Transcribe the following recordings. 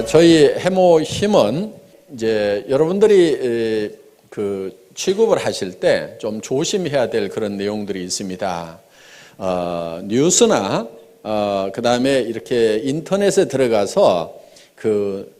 저희 해모 힘은 이제 여러분들이 취급을 하실 때 좀 조심해야 될 그런 내용들이 있습니다. 뉴스나 그다음에 이렇게 인터넷에 들어가서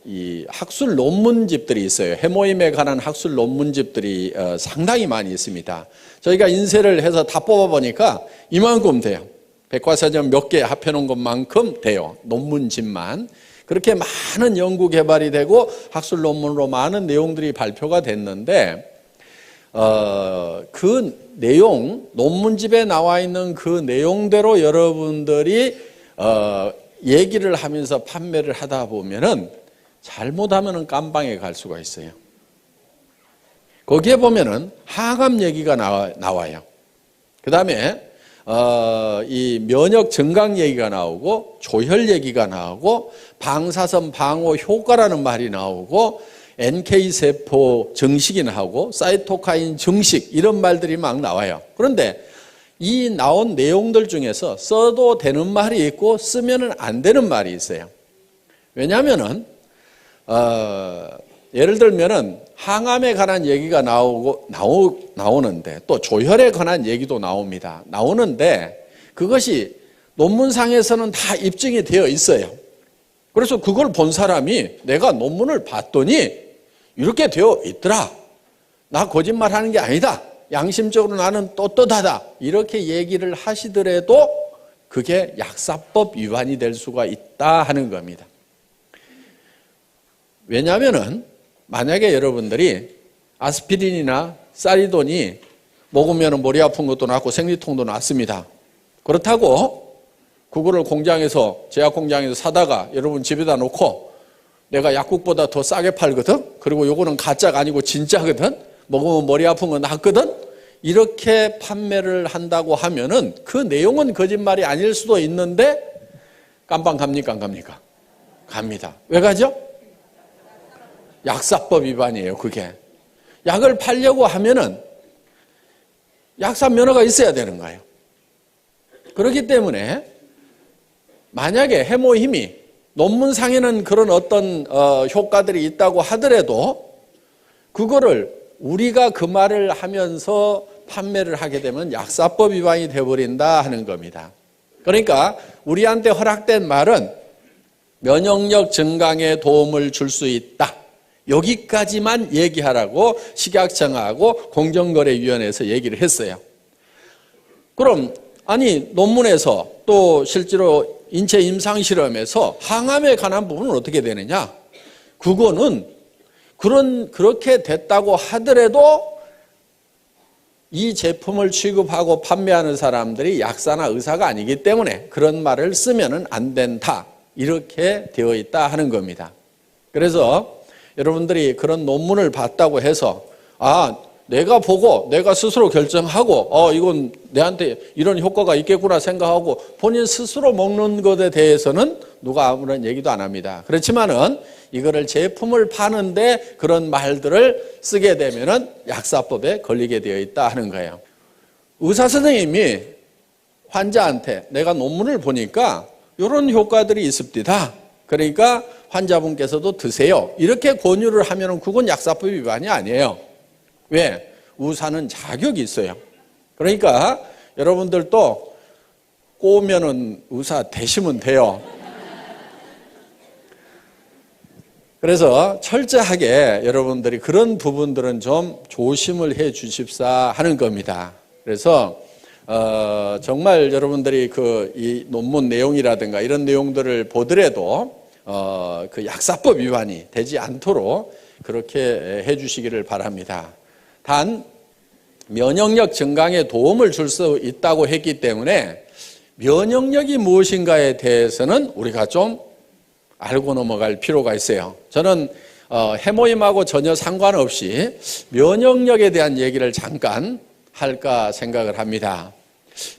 이 학술 논문집들이 있어요. 해모임에 관한 학술 논문집들이 상당히 많이 있습니다. 저희가 인쇄를 해서 다 뽑아보니까 이만큼 돼요. 백과사전 몇 개 합해놓은 것만큼 돼요. 논문집만. 그렇게 많은 연구 개발이 되고 학술 논문으로 많은 내용들이 발표가 됐는데 그 내용, 논문집에 나와 있는 그 내용대로 여러분들이 얘기를 하면서 판매를 하다 보면은 잘못하면은 깜방에 갈 수가 있어요. 거기에 보면은 항암 얘기가 나와요. 그 다음에 이 면역 증강 얘기가 나오고 조혈 얘기가 나오고 방사선 방어 효과라는 말이 나오고 NK세포 증식이 나오고 사이토카인 증식 이런 말들이 막 나와요. 그런데 이 나온 내용들 중에서 써도 되는 말이 있고 쓰면은 안 되는 말이 있어요. 왜냐하면은 예를 들면은 항암에 관한 얘기가 나오는데 또 조혈에 관한 얘기도 나오는데 그것이 논문상에서는 다 입증이 되어 있어요. 그래서 그걸 본 사람이 내가 논문을 봤더니 이렇게 되어 있더라. 나 거짓말하는 게 아니다. 양심적으로 나는 떳떳하다. 이렇게 얘기를 하시더라도 그게 약사법 위반이 될 수가 있다 하는 겁니다. 왜냐하면은 만약에 여러분들이 아스피린이나 사리돈이 먹으면 머리 아픈 것도 낫고 생리통도 낫습니다. 그렇다고 그거를 공장에서 제약 공장에서 사다가 여러분 집에다 놓고 내가 약국보다 더 싸게 팔거든. 그리고 요거는 가짜가 아니고 진짜거든. 먹으면 머리 아픈 건 낫거든. 이렇게 판매를 한다고 하면은 그 내용은 거짓말이 아닐 수도 있는데 깜빵 갑니까 안 갑니까? 갑니다. 왜 가죠? 약사법 위반이에요. 그게 약을 팔려고 하면은 약사 면허가 있어야 되는 거예요. 그렇기 때문에 만약에 해모힘이 논문상에는 그런 어떤 효과들이 있다고 하더라도 그거를 우리가 그 말을 하면서 판매를 하게 되면 약사법 위반이 되어버린다 하는 겁니다. 그러니까 우리한테 허락된 말은 면역력 증강에 도움을 줄 수 있다. 여기까지만 얘기하라고 식약청하고 공정거래위원회에서 얘기를 했어요. 그럼 아니 논문에서 또 실제로 인체 임상실험에서 항암에 관한 부분은 어떻게 되느냐? 그거는 그렇게 됐다고 하더라도 이 제품을 취급하고 판매하는 사람들이 약사나 의사가 아니기 때문에 그런 말을 쓰면은 안 된다. 이렇게 되어 있다 하는 겁니다. 그래서 여러분들이 그런 논문을 봤다고 해서 내가 보고 내가 스스로 결정하고 이건 내한테 이런 효과가 있겠구나 생각하고 본인 스스로 먹는 것에 대해서는 누가 아무런 얘기도 안 합니다. 그렇지만은 이거를 제품을 파는데 그런 말들을 쓰게 되면은 약사법에 걸리게 되어 있다 하는 거예요. 의사 선생님이 환자한테 내가 논문을 보니까 이런 효과들이 있습니다. 그러니까 환자분께서도 드세요. 이렇게 권유를 하면은 그건 약사법 위반이 아니에요. 왜? 의사는 자격이 있어요. 그러니까 여러분들도 꼬우면은 의사 되시면 돼요. 그래서 철저하게 여러분들이 그런 부분들은 좀 조심을 해 주십사 하는 겁니다. 그래서 정말 여러분들이 이 논문 내용이라든가 이런 내용들을 보더라도 그 약사법 위반이 되지 않도록 그렇게 해 주시기를 바랍니다. 단 면역력 증강에 도움을 줄 수 있다고 했기 때문에 면역력이 무엇인가에 대해서는 우리가 좀 알고 넘어갈 필요가 있어요. 저는 해모임하고 전혀 상관없이 면역력에 대한 얘기를 잠깐 할까 생각을 합니다.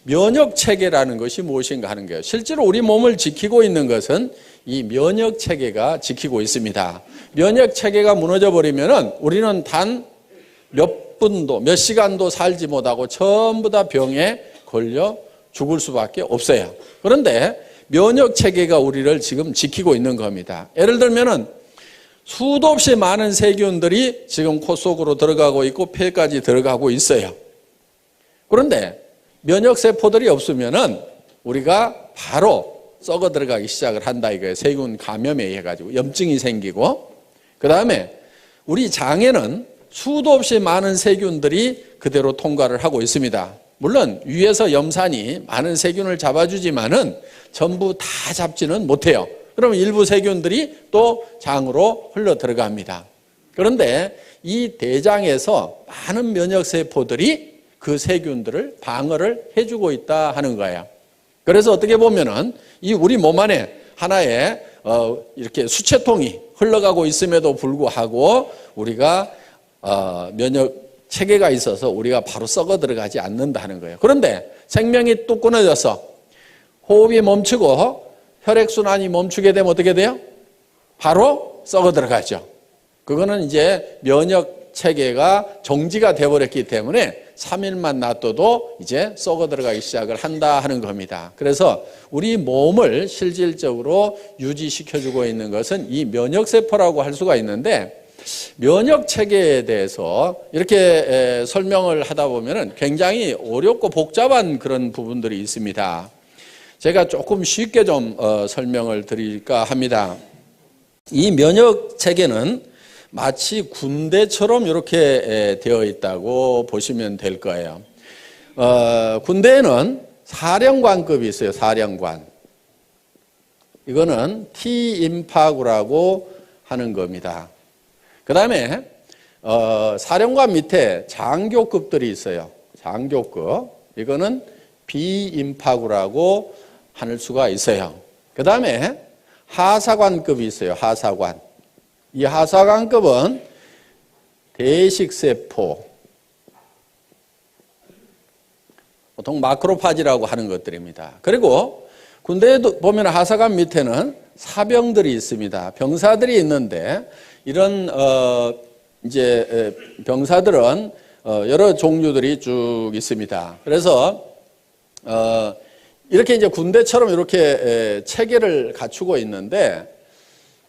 면역체계라는 것이 무엇인가 하는 거예요. 실제로 우리 몸을 지키고 있는 것은 이 면역체계가 지키고 있습니다. 면역체계가 무너져 버리면은 우리는 단 몇 분도 몇 시간도 살지 못하고 전부 다 병에 걸려 죽을 수밖에 없어요. 그런데 면역 체계가 우리를 지금 지키고 있는 겁니다. 예를 들면은 수도 없이 많은 세균들이 지금 코 속으로 들어가고 있고 폐까지 들어가고 있어요. 그런데 면역 세포들이 없으면은 우리가 바로 썩어 들어가기 시작을 한다 이거예요. 세균 감염에 의해 가지고 염증이 생기고, 그 다음에 우리 장에는 수도 없이 많은 세균들이 그대로 통과를 하고 있습니다. 물론 위에서 염산이 많은 세균을 잡아주지만은 전부 다 잡지는 못해요. 그러면 일부 세균들이 또 장으로 흘러 들어갑니다. 그런데 이 대장에서 많은 면역세포들이 그 세균들을 방어를 해주고 있다 하는 거예요. 그래서 어떻게 보면은 이 우리 몸 안에 하나의 이렇게 수채통이 흘러가고 있음에도 불구하고 우리가 면역 체계가 있어서 우리가 바로 썩어 들어가지 않는다는 거예요. 그런데 생명이 뚝 끊어져서 호흡이 멈추고 혈액순환이 멈추게 되면 어떻게 돼요? 바로 썩어 들어가죠. 그거는 이제 면역 체계가 정지가 되어버렸기 때문에 3일만 놔둬도 이제 썩어 들어가기 시작을 한다 하는 겁니다. 그래서 우리 몸을 실질적으로 유지시켜주고 있는 것은 이 면역세포라고 할 수가 있는데, 면역 체계에 대해서 이렇게 설명을 하다 보면은 굉장히 어렵고 복잡한 그런 부분들이 있습니다. 제가 조금 쉽게 좀 설명을 드릴까 합니다. 이 면역 체계는 마치 군대처럼 이렇게 되어 있다고 보시면 될 거예요. 군대에는 사령관급이 있어요. 사령관. 이거는 T임파구라고 하는 겁니다. 그 다음에 사령관 밑에 장교급들이 있어요. 장교급. 이거는 B임파구라고 할 수가 있어요. 그 다음에 하사관급이 있어요. 하사관. 이 하사관급은 대식세포, 보통 마크로파지라고 하는 것들입니다. 그리고 군대에도 보면 하사관 밑에는 사병들이 있습니다. 병사들이 있는데 이런 이제 병사들은 여러 종류들이 쭉 있습니다. 그래서 이렇게 이제 군대처럼 이렇게 체계를 갖추고 있는데,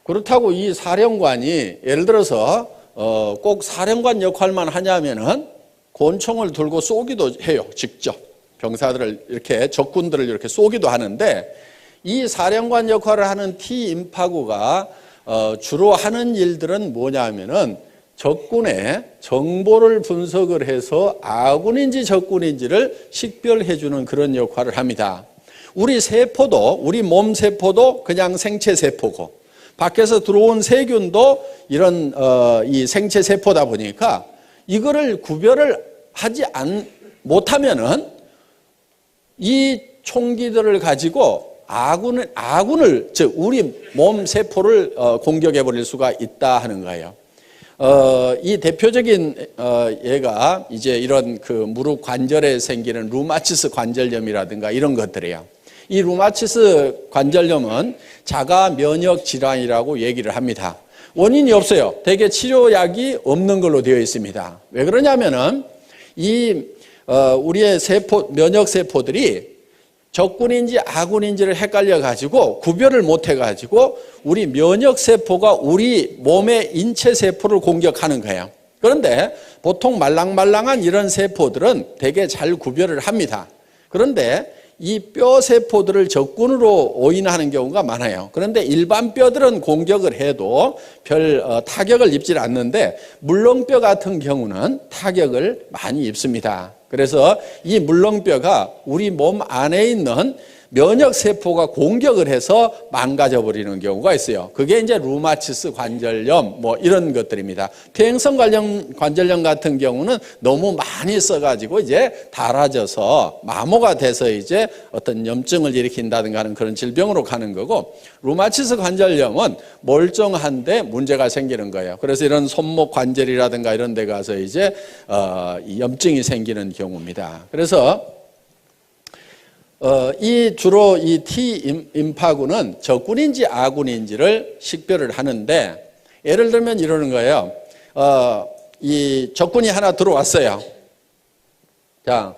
그렇다고 이 사령관이 예를 들어서 꼭 사령관 역할만 하냐면은 권총을 들고 쏘기도 해요. 직접 병사들을 이렇게 적군들을 이렇게 쏘기도 하는데, 이 사령관 역할을 하는 T임파구가 주로 하는 일들은 뭐냐면은 적군의 정보를 분석을 해서 아군인지 적군인지를 식별해 주는 그런 역할을 합니다. 우리 세포도, 우리 몸 세포도 그냥 생체 세포고, 밖에서 들어온 세균도 이런 이 생체 세포다 보니까 이거를 구별을 하지 못하면은 이 총기들을 가지고 아군을 즉 우리 몸 세포를 공격해 버릴 수가 있다 하는 거예요. 이 대표적인 예가 이제 이런 그 무릎 관절에 생기는 루마티스 관절염이라든가 이런 것들이에요. 이 루마티스 관절염은 자가 면역 질환이라고 얘기를 합니다. 원인이 없어요. 대개 치료약이 없는 걸로 되어 있습니다. 왜 그러냐면은 이 우리의 세포, 면역 세포들이 적군인지 아군인지를 헷갈려 가지고 구별을 못 해 가지고 우리 면역 세포가 우리 몸의 인체 세포를 공격하는 거예요. 그런데 보통 말랑말랑한 이런 세포들은 되게 잘 구별을 합니다. 그런데 이 뼈 세포들을 적군으로 오인하는 경우가 많아요. 그런데 일반 뼈들은 공격을 해도 별 타격을 입질 않는데 물렁뼈 같은 경우는 타격을 많이 입습니다. 그래서 이 물렁뼈가 우리 몸 안에 있는 면역세포가 공격을 해서 망가져 버리는 경우가 있어요. 그게 이제 루마티스 관절염 뭐 이런 것들입니다. 퇴행성 관절염 같은 경우는 너무 많이 써가지고 이제 닳아져서 마모가 돼서 이제 어떤 염증을 일으킨다든가 하는 그런 질병으로 가는 거고, 루마티스 관절염은 멀쩡한데 문제가 생기는 거예요. 그래서 이런 손목 관절이라든가 이런 데 가서 이제 염증이 생기는 경우입니다. 그래서 주로 이 T임파구는 적군인지 아군인지를 식별을 하는데, 예를 들면 이러는 거예요. 이 적군이 하나 들어왔어요. 자,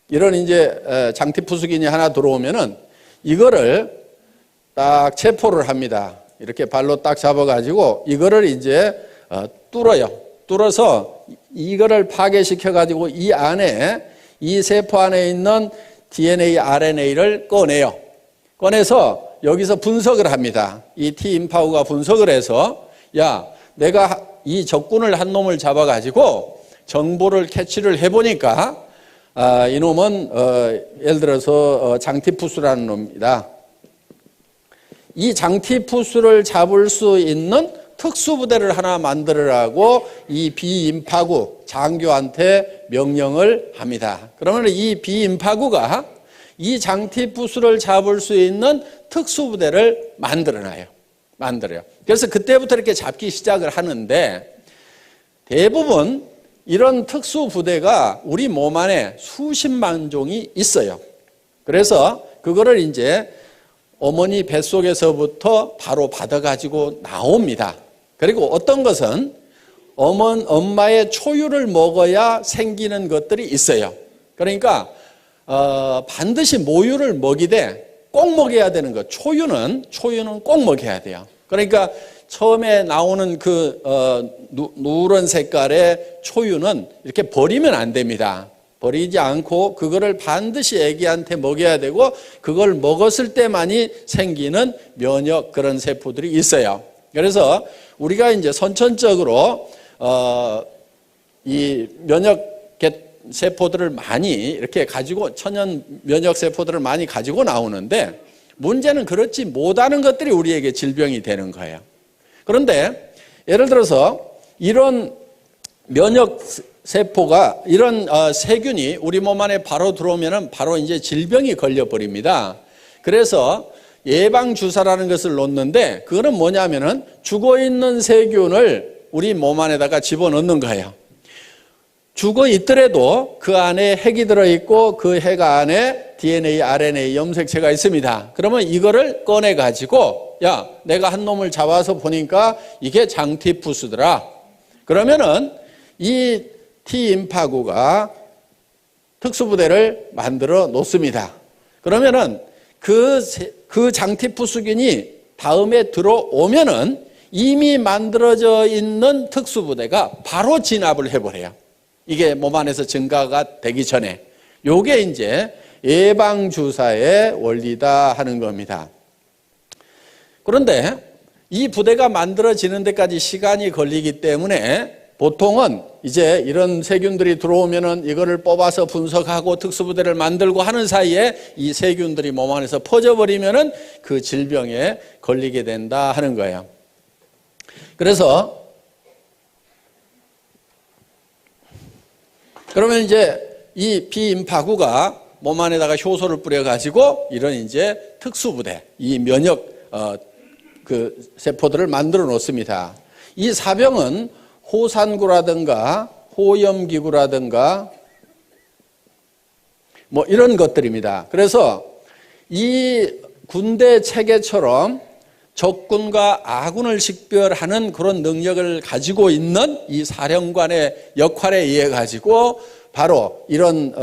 이런 이제 장티푸스균이 하나 들어오면은 이거를 딱 체포를 합니다. 이렇게 발로 딱 잡아가지고 이거를 이제 뚫어요. 뚫어서 이거를 파괴시켜가지고 이 안에, 이 세포 안에 있는 DNA, RNA를 꺼내요. 꺼내서 여기서 분석을 합니다. 이 T임파구가 분석을 해서, 야, 내가 이 적군을 한 놈을 잡아가지고 정보를 캐치를 해보니까 이놈은 예를 들어서 장티푸스라는 놈입니다. 이 장티푸스를 잡을 수 있는 특수부대를 하나 만들으라고 이 비임파구 장교한테 명령을 합니다. 그러면 이 비임파구가 이 장티푸스를 잡을 수 있는 특수부대를 만들어요. 그래서 그때부터 이렇게 잡기 시작을 하는데, 대부분 이런 특수부대가 우리 몸 안에 수십만 종이 있어요. 그래서 그거를 이제 어머니 뱃속에서부터 바로 받아가지고 나옵니다. 그리고 어떤 것은 엄마의 초유를 먹어야 생기는 것들이 있어요. 그러니까 반드시 모유를 먹이되 꼭 먹여야 되는 것. 초유는 꼭 먹여야 돼요. 그러니까 처음에 나오는 그 누런 색깔의 초유는 이렇게 버리면 안 됩니다. 버리지 않고 그거를 반드시 아기한테 먹여야 되고, 그걸 먹었을 때만이 생기는 면역 그런 세포들이 있어요. 그래서 우리가 이제 선천적으로 이 면역 세포들을 많이 이렇게 가지고, 천연 면역 세포들을 많이 가지고 나오는데, 문제는 그렇지 못하는 것들이 우리에게 질병이 되는 거예요. 그런데 예를 들어서 이런 면역 세포가, 이런 세균이 우리 몸 안에 바로 들어오면은 바로 이제 질병이 걸려버립니다. 그래서 예방주사라는 것을 놓는데, 그거는 뭐냐면은 죽어있는 세균을 우리 몸 안에다가 집어넣는 거예요. 죽어 있더라도 그 안에 핵이 들어있고 그 핵 안에 DNA, RNA 염색체가 있습니다. 그러면 이거를 꺼내가지고, 야, 내가 한 놈을 잡아서 보니까 이게 장티푸스더라. 그러면은 이 T임파구가 특수부대를 만들어 놓습니다. 그러면은 그 장티푸스균이 다음에 들어오면은 이미 만들어져 있는 특수부대가 바로 진압을 해버려요. 이게 몸 안에서 증가가 되기 전에. 요게 이제 예방주사의 원리다 하는 겁니다. 그런데 이 부대가 만들어지는 데까지 시간이 걸리기 때문에 보통은 이제 이런 세균들이 들어오면은 이거를 뽑아서 분석하고 특수부대를 만들고 하는 사이에 이 세균들이 몸 안에서 퍼져버리면은 그 질병에 걸리게 된다 하는 거예요. 그래서 그러면 이제 이 비임파구가 몸 안에다가 효소를 뿌려가지고 이런 이제 특수부대, 이 면역 그 세포들을 만들어 놓습니다. 이 사병은 호산구라든가 호염기구라든가 뭐 이런 것들입니다. 그래서 이 군대 체계처럼 적군과 아군을 식별하는 그런 능력을 가지고 있는 이 사령관의 역할에 의해 가지고 바로 이런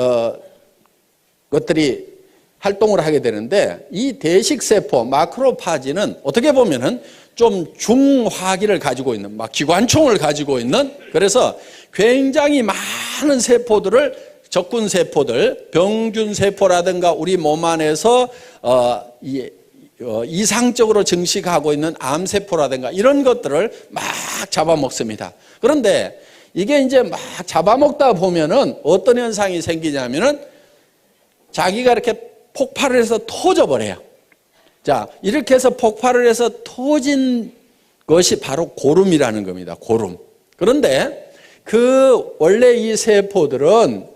것들이 활동을 하게 되는데, 이 대식세포 마크로파지는 어떻게 보면은 좀 중화기를 가지고 있는, 막 기관총을 가지고 있는, 그래서 굉장히 많은 세포들을, 적군 세포들, 병균 세포라든가 우리 몸 안에서 이상적으로 증식하고 있는 암세포라든가 이런 것들을 막 잡아먹습니다. 그런데 이게 이제 막 잡아먹다 보면은 어떤 현상이 생기냐면은 자기가 이렇게 폭발을 해서 터져버려요. 자, 이렇게 해서 폭발을 해서 터진 것이 바로 고름이라는 겁니다. 고름. 그런데 원래 이 세포들은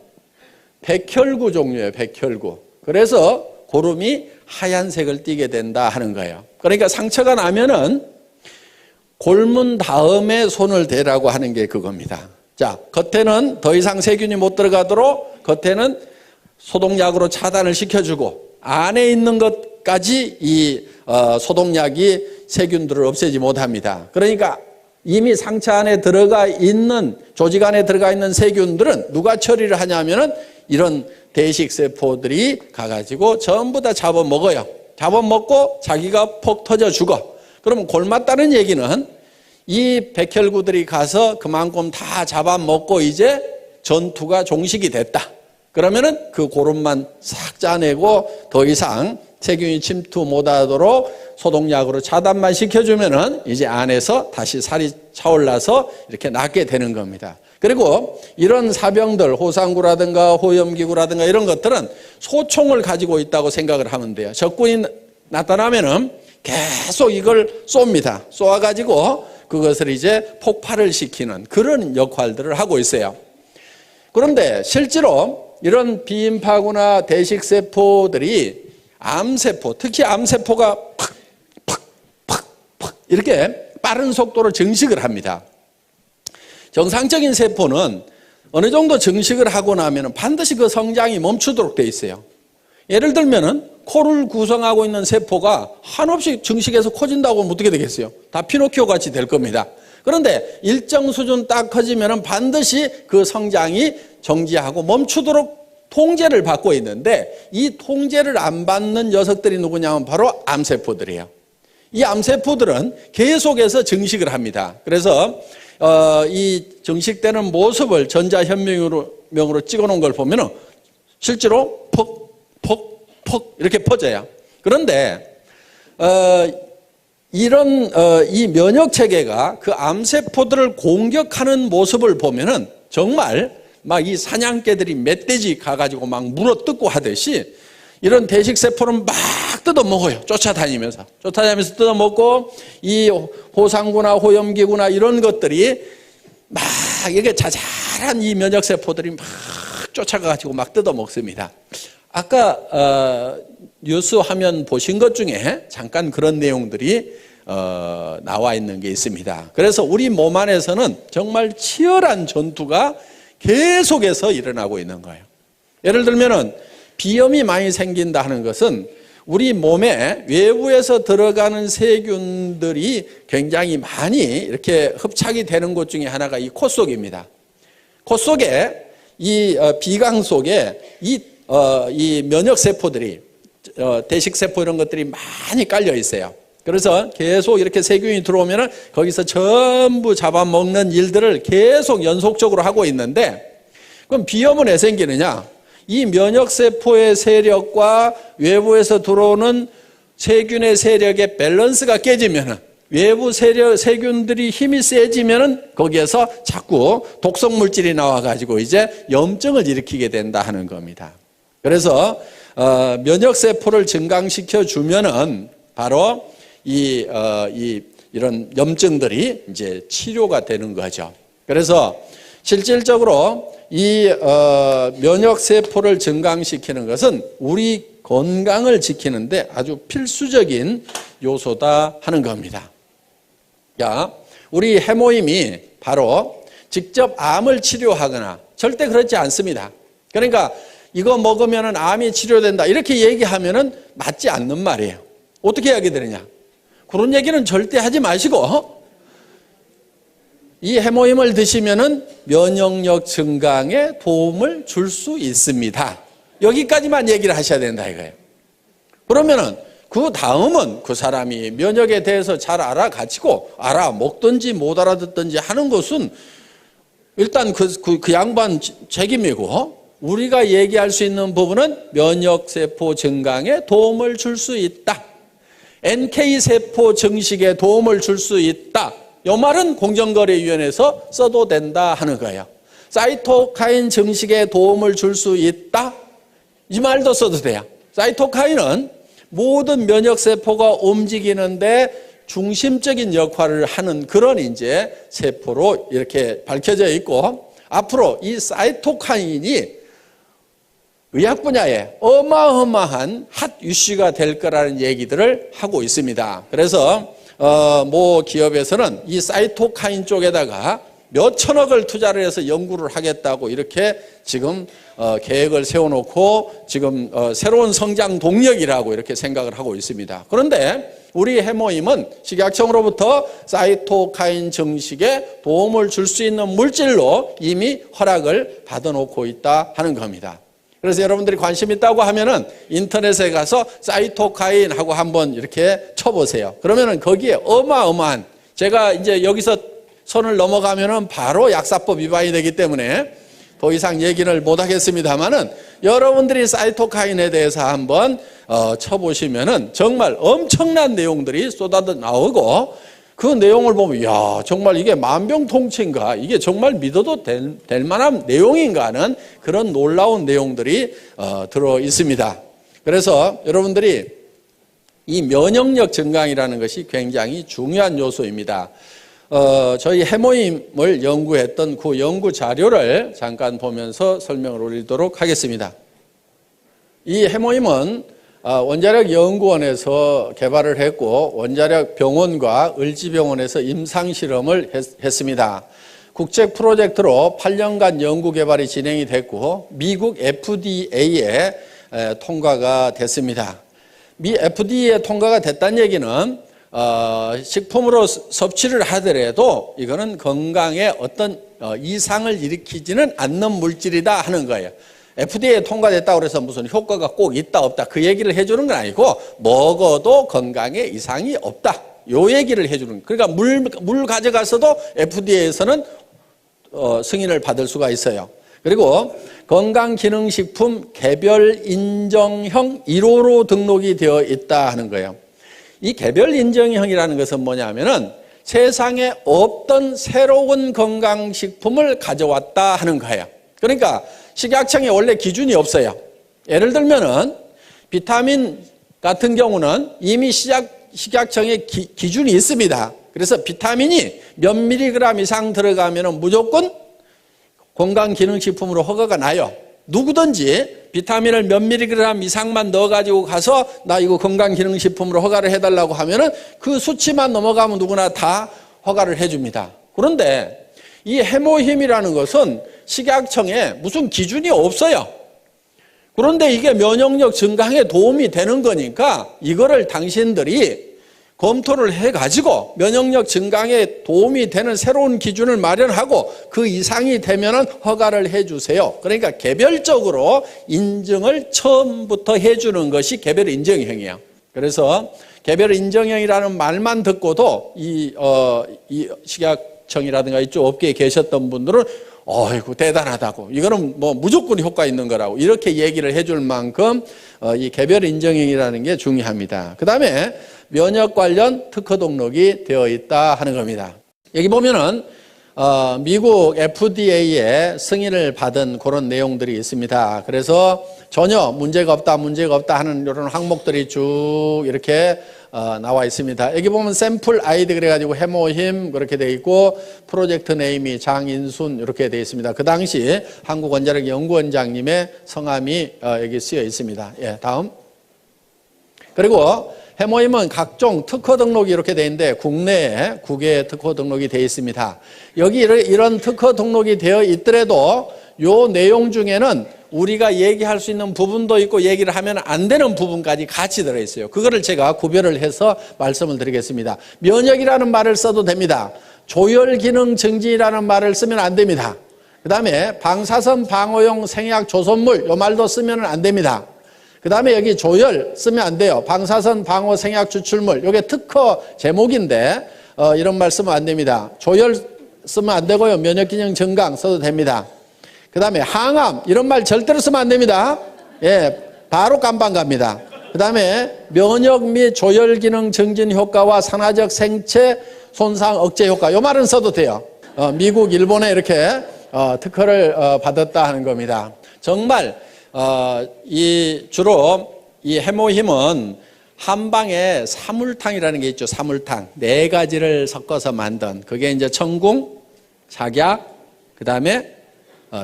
백혈구 종류예요. 백혈구. 그래서 고름이 하얀색을 띠게 된다 하는 거예요. 그러니까 상처가 나면은 골문 다음에 손을 대라고 하는 게 그겁니다. 자, 겉에는 더 이상 세균이 못 들어가도록 겉에는 소독약으로 차단을 시켜주고, 안에 있는 것까지 이 소독약이 세균들을 없애지 못합니다. 그러니까 이미 상처 안에 들어가 있는, 조직 안에 들어가 있는 세균들은 누가 처리를 하냐면은 이런 대식세포들이 가가지고 전부 다 잡아먹어요. 잡아먹고 자기가 폭 터져 죽어. 그러면 골맞다는 얘기는 이 백혈구들이 가서 그만큼 다 잡아먹고 이제 전투가 종식이 됐다. 그러면은 그 고름만 싹 짜내고 더 이상 세균이 침투 못하도록 소독약으로 차단만 시켜주면은 이제 안에서 다시 살이 차올라서 이렇게 낫게 되는 겁니다. 그리고 이런 사병들, 호상구라든가 호염기구라든가 이런 것들은 소총을 가지고 있다고 생각을 하면 돼요. 적군이 나타나면은 계속 이걸 쏩니다. 쏘아가지고 그것을 이제 폭발을 시키는 그런 역할들을 하고 있어요. 그런데 실제로 이런 비인파구나 대식세포들이 암세포, 특히 암세포가 팍 이렇게 빠른 속도로 증식을 합니다. 정상적인 세포는 어느 정도 증식을 하고 나면 반드시 그 성장이 멈추도록 돼 있어요. 예를 들면은 코를 구성하고 있는 세포가 한없이 증식해서 커진다고 하면 어떻게 되겠어요? 다 피노키오 같이 될 겁니다. 그런데 일정 수준 딱 커지면 반드시 그 성장이 정지하고 멈추도록 통제를 받고 있는데 이 통제를 안 받는 녀석들이 누구냐면 바로 암세포들이에요. 이 암세포들은 계속해서 증식을 합니다. 그래서 이 증식되는 모습을 전자현미경으로 찍어놓은 걸 보면은 실제로 퍽 이렇게 퍼져요. 그런데 이런 이 면역 체계가 그 암세포들을 공격하는 모습을 보면은 정말 막 이 사냥개들이 멧돼지 가가지고 막 물어뜯고 하듯이 이런 대식세포는 막 뜯어먹어요. 쫓아다니면서 뜯어먹고 이 호상구나 호염기구나 이런 것들이 막 이게 자잘한 이 면역세포들이 막 쫓아가가지고 막 뜯어먹습니다. 아까 뉴스 화면 보신 것 중에 잠깐 그런 내용들이 나와 있는 게 있습니다. 그래서 우리 몸 안에서는 정말 치열한 전투가 계속해서 일어나고 있는 거예요. 예를 들면은 비염이 많이 생긴다 하는 것은 우리 몸에 외부에서 들어가는 세균들이 굉장히 많이 이렇게 흡착이 되는 곳 중에 하나가 이 코 속입니다. 코 속에 이 비강 속에 이 면역세포들이 대식세포 이런 것들이 많이 깔려 있어요. 그래서 계속 이렇게 세균이 들어오면 거기서 전부 잡아먹는 일들을 계속 연속적으로 하고 있는데 그럼 비염은 왜 생기느냐? 이 면역세포의 세력과 외부에서 들어오는 세균의 세력의 밸런스가 깨지면 외부 세균들이 힘이 세지면 거기에서 자꾸 독성물질이 나와가지고 이제 염증을 일으키게 된다 하는 겁니다. 그래서 면역세포를 증강시켜 주면은 바로 이런 염증들이 이제 치료가 되는 거죠. 그래서 실질적으로 이 면역세포를 증강시키는 것은 우리 건강을 지키는데 아주 필수적인 요소다 하는 겁니다. 자, 우리 해모임이 바로 직접 암을 치료하거나 절대 그렇지 않습니다. 그러니까 이거 먹으면 암이 치료된다 이렇게 얘기하면 맞지 않는 말이에요. 어떻게 하게 되느냐? 그런 얘기는 절대 하지 마시고 이 해모임을 드시면 면역력 증강에 도움을 줄 수 있습니다. 여기까지만 얘기를 하셔야 된다 이거예요. 그러면은 그 다음은 그 사람이 면역에 대해서 잘 알아가지고 알아먹든지 못 알아듣든지 하는 것은 일단 그 양반 책임이고 우리가 얘기할 수 있는 부분은 면역세포 증강에 도움을 줄 수 있다. NK세포 증식에 도움을 줄 수 있다. 이 말은 공정거래위원회에서 써도 된다 하는 거예요. 사이토카인 증식에 도움을 줄 수 있다. 이 말도 써도 돼요. 사이토카인은 모든 면역세포가 움직이는데 중심적인 역할을 하는 그런 이제 세포로 이렇게 밝혀져 있고 앞으로 이 사이토카인이 의학 분야에 어마어마한 핫 이슈가 될 거라는 얘기들을 하고 있습니다. 그래서 모 기업에서는 이 사이토카인 쪽에다가 몇 천억을 투자를 해서 연구를 하겠다고 이렇게 지금 계획을 세워놓고 지금 새로운 성장 동력이라고 이렇게 생각을 하고 있습니다. 그런데 우리 해모임은 식약청으로부터 사이토카인 증식에 도움을 줄 수 있는 물질로 이미 허락을 받아놓고 있다 하는 겁니다. 그래서 여러분들이 관심 있다고 하면은 인터넷에 가서 사이토카인하고 한번 이렇게 쳐보세요. 그러면은 거기에 어마어마한, 제가 이제 여기서 선을 넘어가면은 바로 약사법 위반이 되기 때문에 더 이상 얘기를 못 하겠습니다만은 여러분들이 사이토카인에 대해서 한번 쳐보시면은 정말 엄청난 내용들이 쏟아져 나오고, 그 내용을 보면 야, 정말 이게 만병통치인가, 이게 정말 믿어도 될 만한 내용인가 하는 그런 놀라운 내용들이 들어 있습니다. 그래서 여러분들이 이 면역력 증강이라는 것이 굉장히 중요한 요소입니다. 저희 해모임을 연구했던 그 연구 자료를 잠깐 보면서 설명을 올리도록 하겠습니다. 이 해모임은 원자력 연구원에서 개발을 했고 원자력 병원과 을지병원에서 임상실험을 했습니다. 국제 프로젝트로 8년간 연구 개발이 진행이 됐고 미국 FDA에 통과가 됐습니다. 미 FDA에 통과가 됐다는 얘기는 식품으로 섭취를 하더라도 이거는 건강에 어떤 이상을 일으키지는 않는 물질이다 하는 거예요. FDA에 통과됐다고 해서 무슨 효과가 꼭 있다 없다 그 얘기를 해주는 건 아니고, 먹어도 건강에 이상이 없다 요 얘기를 해주는 거예요. 그러니까 물 가져가서도 FDA에서는 승인을 받을 수가 있어요. 그리고 건강기능식품 개별 인정형 1호로 등록이 되어 있다 하는 거예요. 이 개별 인정형이라는 것은 뭐냐면은 세상에 없던 새로운 건강식품을 가져왔다 하는 거예요. 그러니까 식약청에 원래 기준이 없어요. 예를 들면은 비타민 같은 경우는 이미 식약청에 기준이 있습니다. 그래서 비타민이 몇 밀리그램 이상 들어가면은 무조건 건강기능식품으로 허가가 나요. 누구든지 비타민을 몇 밀리그램 이상만 넣어가지고 가서 나 이거 건강기능식품으로 허가를 해달라고 하면은 그 수치만 넘어가면 누구나 다 허가를 해줍니다. 그런데 이 해모힘이라는 것은 식약청에 무슨 기준이 없어요. 그런데 이게 면역력 증강에 도움이 되는 거니까 이거를 당신들이 검토를 해가지고 면역력 증강에 도움이 되는 새로운 기준을 마련하고 그 이상이 되면은 허가를 해주세요. 그러니까 개별적으로 인증을 처음부터 해주는 것이 개별 인정형이에요. 그래서 개별 인정형이라는 말만 듣고도 이 식약청이라든가 이쪽 업계에 계셨던 분들은 어이구 대단하다고, 이거는 뭐 무조건 효과 있는 거라고 이렇게 얘기를 해줄 만큼 이 개별 인정형이라는 게 중요합니다. 그 다음에 면역 관련 특허 등록이 되어 있다 하는 겁니다. 여기 보면은 미국 FDA에 승인을 받은 그런 내용들이 있습니다. 그래서 전혀 문제가 없다 하는 이런 항목들이 쭉 이렇게 나와 있습니다. 여기 보면 샘플 아이디 그래가지고 해모힘 그렇게 돼 있고 프로젝트 네임이 장인순 이렇게 돼 있습니다. 그 당시 한국원자력 연구원장님의 성함이 여기 쓰여 있습니다. 예, 다음. 그리고 해모힘은 각종 특허 등록이 이렇게 돼 있는데 국내에 9개의 특허 등록이 되어 있습니다. 여기 이런 특허 등록이 되어 있더라도 요 내용 중에는 우리가 얘기할 수 있는 부분도 있고 얘기를 하면 안 되는 부분까지 같이 들어있어요. 그거를 제가 구별을 해서 말씀을 드리겠습니다. 면역이라는 말을 써도 됩니다. 조혈기능 증진이라는 말을 쓰면 안 됩니다. 그 다음에 방사선 방어용 생약 조선물 요 말도 쓰면 안 됩니다. 그 다음에 여기 조혈 쓰면 안 돼요. 방사선 방어 생약 추출물 요게 특허 제목인데 이런 말 쓰면 안 됩니다. 조혈 쓰면 안 되고요. 면역기능 증강 써도 됩니다. 그 다음에 항암 이런 말 절대로 쓰면 안 됩니다. 예, 바로 깜빵 갑니다. 그 다음에 면역 및 조혈기능 증진 효과와 산화적 생체 손상 억제 효과 요 말은 써도 돼요. 미국, 일본에 이렇게 특허를 받았다 하는 겁니다. 정말 주로 이 해모힘은 한방에 사물탕이라는 게 있죠. 사물탕 4가지를 섞어서 만든 그게 이제 천궁, 작약, 그 다음에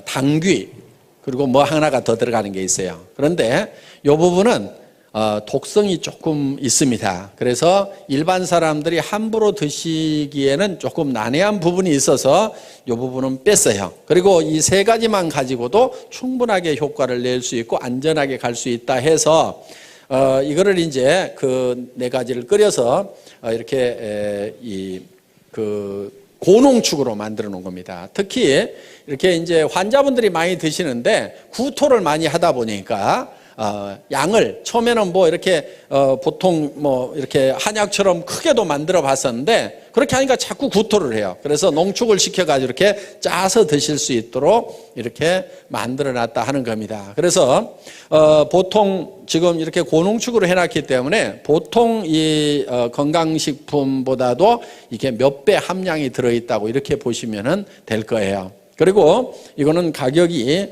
당귀 그리고 뭐 하나가 더 들어가는 게 있어요. 그런데 이 부분은 독성이 조금 있습니다. 그래서 일반 사람들이 함부로 드시기에는 조금 난해한 부분이 있어서 이 부분은 뺐어요. 그리고 이 3가지만 가지고도 충분하게 효과를 낼 수 있고 안전하게 갈 수 있다 해서 이거를 이제 그 4가지를 끓여서 이렇게 고농축으로 만들어 놓은 겁니다. 특히 이렇게 이제 환자분들이 많이 드시는데 구토를 많이 하다 보니까 양을 처음에는 뭐 이렇게 보통 뭐 이렇게 한약처럼 크게도 만들어 봤었는데 그렇게 하니까 자꾸 구토를 해요. 그래서 농축을 시켜가지고 이렇게 짜서 드실 수 있도록 이렇게 만들어 놨다 하는 겁니다. 그래서 보통 지금 이렇게 고농축으로 해놨기 때문에 보통 이 건강식품보다도 이게 몇 배 함량이 들어있다고 이렇게 보시면 될 거예요. 그리고 이거는 가격이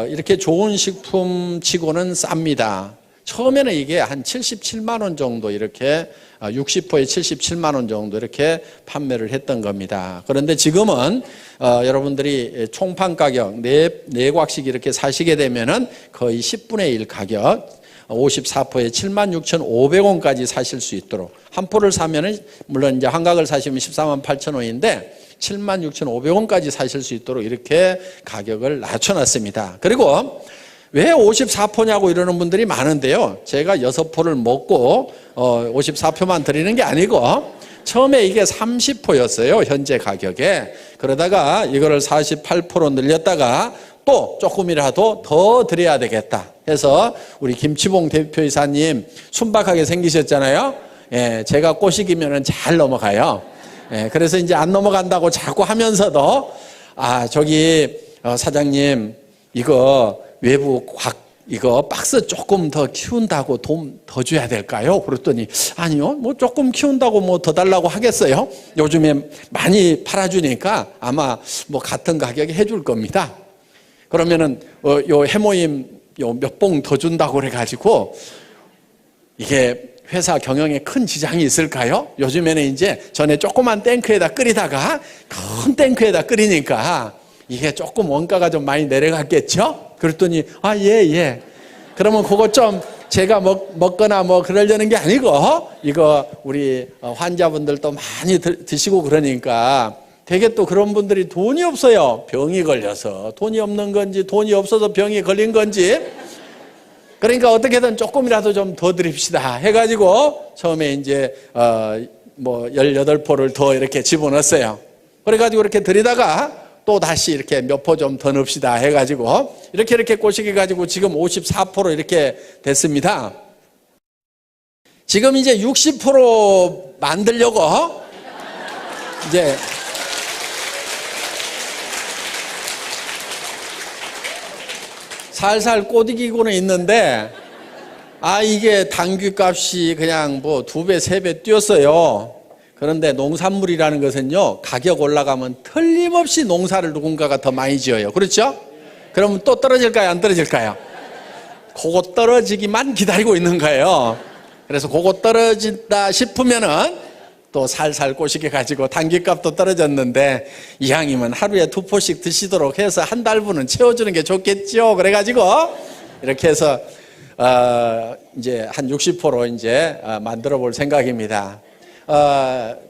이렇게 좋은 식품 치고는 쌉니다. 처음에는 이게 한 77만 원 정도 이렇게 60호에 77만 원 정도 이렇게 판매를 했던 겁니다. 그런데 지금은 여러분들이 총판 가격 네 곽씩 이렇게 사시게 되면은 거의 10분의 1 가격 54포에 76,500원까지 사실 수 있도록 한 포를 사면은 물론 이제 한각을 사시면 14만 8천 원인데 76,500원까지 사실 수 있도록 이렇게 가격을 낮춰놨습니다. 그리고 왜 54포냐고 이러는 분들이 많은데요. 제가 6포를 먹고 54포만 드리는 게 아니고 처음에 이게 30포였어요. 현재 가격에. 그러다가 이거를 48포로 늘렸다가 또 조금이라도 더 드려야 되겠다 해서 우리 김치봉 대표이사님 순박하게 생기셨잖아요. 예, 제가 꼬시기면은 잘 넘어가요. 예, 그래서 이제 안 넘어간다고 자꾸 하면서도 저기 사장님 이거 외부 이거 박스 조금 더 키운다고 돈 더 줘야 될까요? 그랬더니 아니요, 뭐 조금 키운다고 뭐 더 달라고 하겠어요? 요즘에 많이 팔아주니까 아마 뭐 같은 가격에 해줄 겁니다. 그러면은 요 해모임 요 몇 봉 더 준다고 그래가지고 이게 회사 경영에 큰 지장이 있을까요? 요즘에는 이제 전에 조그만 탱크에다 끓이다가 큰 탱크에다 끓이니까 이게 조금 원가가 좀 많이 내려갔겠죠? 그랬더니 예. 그러면 그거 좀 제가 먹거나 뭐 그러려는 게 아니고 이거 우리 환자분들도 많이 드시고 그러니까 되게 또 그런 분들이 돈이 없어요. 병이 걸려서 돈이 없는 건지 돈이 없어서 병이 걸린 건지 그러니까 어떻게든 조금이라도 좀 더 드립시다 해가지고 처음에 이제 뭐 18포를 더 이렇게 집어넣었어요. 그래가지고 이렇게 드리다가 또 다시 이렇게 몇 포 좀 더 넣읍시다 해가지고 이렇게 꼬시게 가지고 지금 54포로 이렇게 됐습니다. 지금 이제 60포로 만들려고 이제 살살 꼬드기고는 있는데 이게 당귀값이 그냥 뭐 2배, 3배 뛰었어요. 그런데 농산물이라는 것은요, 가격 올라가면 틀림없이 농사를 누군가가 더 많이 지어요. 그렇죠? 그러면 또 떨어질까요? 안 떨어질까요? 그거 떨어지기만 기다리고 있는 거예요. 그래서 그거 떨어진다 싶으면은 또 살살 꼬시게 가지고 당귀값도 떨어졌는데 이왕이면 하루에 2포씩 드시도록 해서 한 달분은 채워주는 게 좋겠죠. 그래가지고 이렇게 해서 이제 한 60포로 이제 만들어 볼 생각입니다.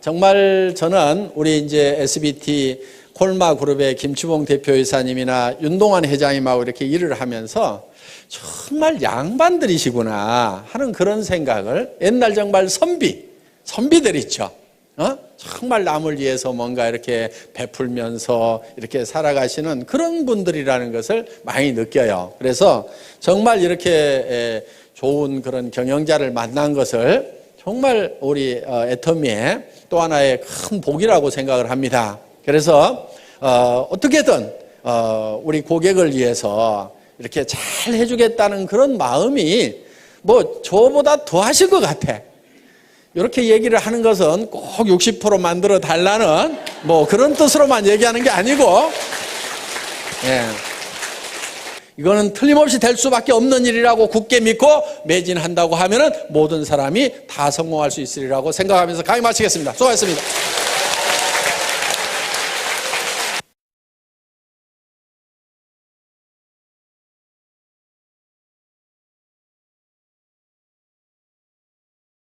정말 저는 우리 이제 SBT 콜마 그룹의 김치봉 대표이사님이나 윤동환 회장님하고 이렇게 일을 하면서 정말 양반들이시구나 하는 그런 생각을 옛날 정말 선비들 있죠. 정말 남을 위해서 뭔가 이렇게 베풀면서 이렇게 살아가시는 그런 분들이라는 것을 많이 느껴요. 그래서 정말 이렇게 좋은 그런 경영자를 만난 것을 정말 우리 애터미의 또 하나의 큰 복이라고 생각을 합니다. 그래서 어떻게든 우리 고객을 위해서 이렇게 잘 해주겠다는 그런 마음이 뭐 저보다 더 하실 것 같아. 이렇게 얘기를 하는 것은 꼭 60% 만들어 달라는 뭐 그런 뜻으로만 얘기하는 게 아니고, 이거는 틀림없이 될 수밖에 없는 일이라고 굳게 믿고 매진한다고 하면은 모든 사람이 다 성공할 수 있으리라고 생각하면서 강의 마치겠습니다. 수고하셨습니다.